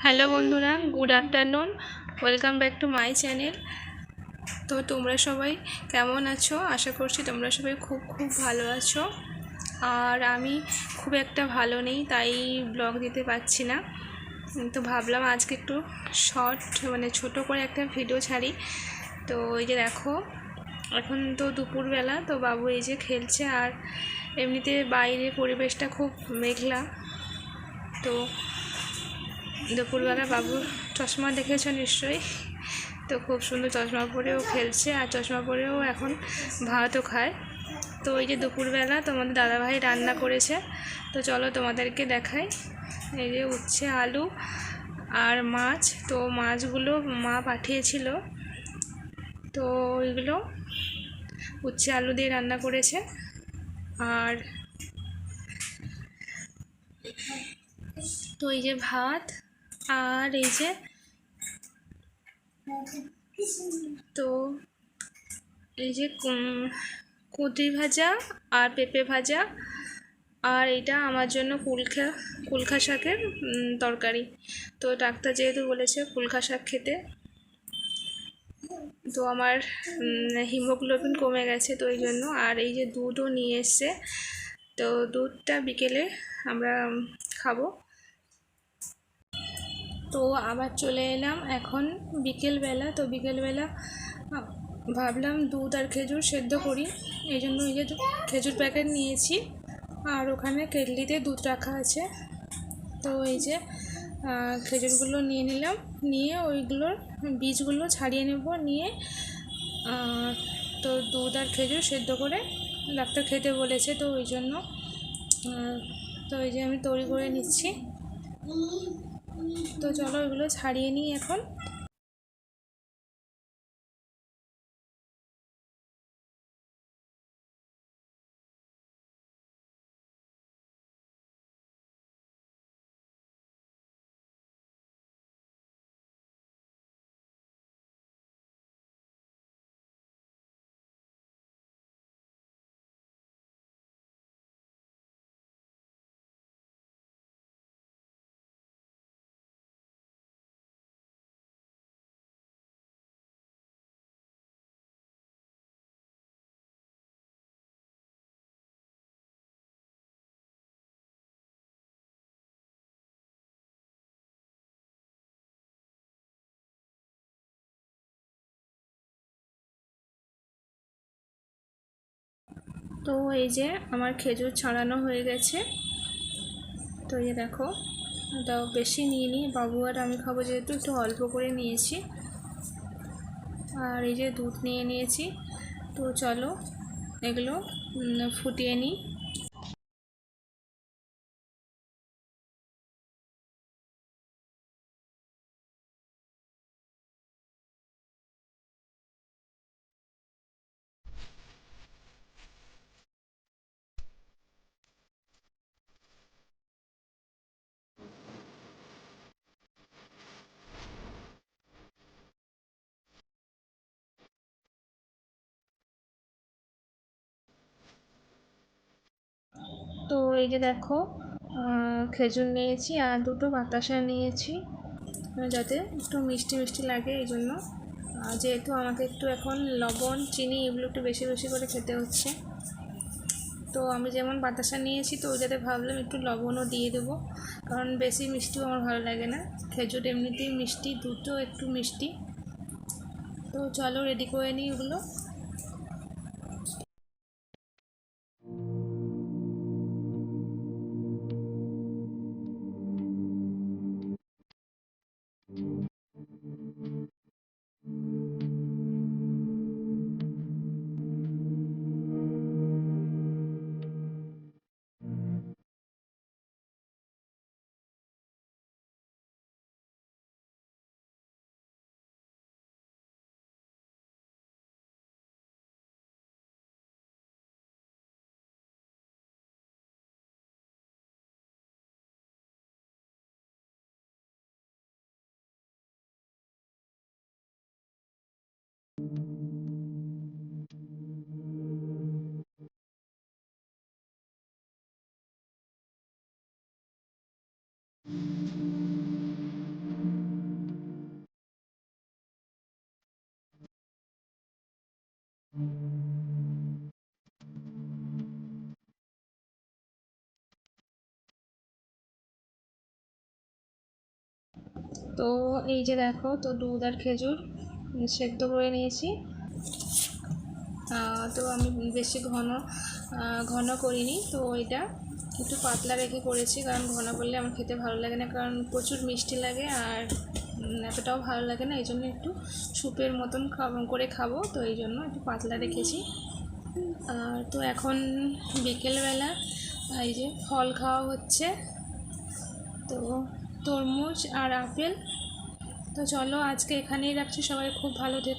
Hello বন্ধুরা, good afternoon. Welcome back to my channel. তো তোমরা সবাই কেমন আছো? আশা করছি তোমরা সবাই খুব খুব ভালো আছো। আর আমি খুব একটা ভালো নেই, তাই ব্লগ দিতে পারছি না। তো ভাবলাম আজকে একটু শর্ট ছোট করে একটা ভিডিও ছাড়ি। তো এই যে দেখো, এখন তো দুপুরবেলা, তো বাবু এই যে খেলছে। আর এমনিতে বাইরে পরিবেশটা খুব মেঘলা। তো দুপুরবেলা বাবুর চশমা দেখেছো নিশ্চয়ই। তো খুব সুন্দর চশমা পরেও খেলছে, আর চশমা পরেও এখন ভাতও খায়। তো এই যে দুপুরবেলা তোমাদের দাদাভাই রান্না করেছে, তো চলো তোমাদেরকে দেখাই। এই যে উচ্ছে, আলু আর মাছ। তো মাছগুলো মা পাঠিয়েছিল, তো ওইগুলো উচ্ছে আলু দিয়ে রান্না করেছে। আর তো এই যে ভাত, আর এই যে তো এই যে কুঁদরি ভাজা আর পেঁপে ভাজা। আর এটা আমার জন্য কুলখা শাকের তরকারি। তো ডাক্তার যেহেতু বলেছে কুলখা শাক খেতে, তো আমার হিমোগ্লোবিন কমে গেছে, তো এই জন্য। আর এই যে দুধও নিয়ে এসছে, তো দুধটা বিকেলে আমরা খাবো। তো আবার চলে এলাম এখন বিকেলবেলা। তো বিকেলবেলা ভাবলাম দুধ আর খেজুর সেদ্ধ করি, এই জন্য এই যে খেজুর প্যাকেট নিয়েছি। আর ওখানে কেটলিতে দুধ রাখা আছে। তো এই যে খেজুরগুলো নিয়ে নিলাম, নিয়ে ওইগুলোর বীজগুলো ছাড়িয়ে নেব, নিয়ে তো দুধ আর খেজুর সেদ্ধ করে ডাক্তার খেতে বলেছে, তো ওই জন্য তো এই যে আমি তৈরি করে নিচ্ছি। তো চলো এগুলো ছাড়িয়ে নিই এখন। তো এই যে আমার খেজুর ছাড়ানো হয়ে গেছে। তো এই যে দেখো, এটাও বেশি নিয়ে নিই, বাবু আর আমি খাবো যেহেতু, একটু অল্প করে নিয়েছি। আর এই যে দুধ নিয়ে নিয়েছি। তো চলো এগুলো ফুটিয়ে নিই। তো এই যে দেখো, খেজুর নিয়েছি আর দুটো বাতাসা নিয়েছি, যাতে একটু মিষ্টি মিষ্টি লাগে এই জন্য। যেহেতু আমাকে একটু এখন লবণ চিনি এগুলো একটু বেশি বেশি করে খেতে হচ্ছে, তো আমি যেমন বাতাসা নিয়েছি, তো ওই যাতে ভাবলাম একটু লবণও দিয়ে দেবো, কারণ বেশি মিষ্টিও আমার ভালো লাগে না। খেজুর এমনিতেই মিষ্টি, দুধও একটু মিষ্টি। তো চলো রেডি করে নিই ওগুলো। তো এই যে দেখো, তো দুধ আর খেজুর সেদ্ধ করে নিয়েছি। তো আমি বেশি ঘন করিনি, তো এটা একটু পাতলা রেখে করেছি, কারণ ঘন করলে আমার খেতে ভালো লাগে না, কারণ প্রচুর মিষ্টি লাগে আর এতটাও ভালো লাগে না। এই জন্য একটু স্যুপের মতন করে খাবো, তো এই জন্য একটু পাতলা রেখেছি। তো এখন বিকেলবেলা এই যে ফল খাওয়া হচ্ছে, তো তরমুজ আর আপেল। তো চলো আজকে এখানেই রাখছি, সবাই খুব ভালো থেকো।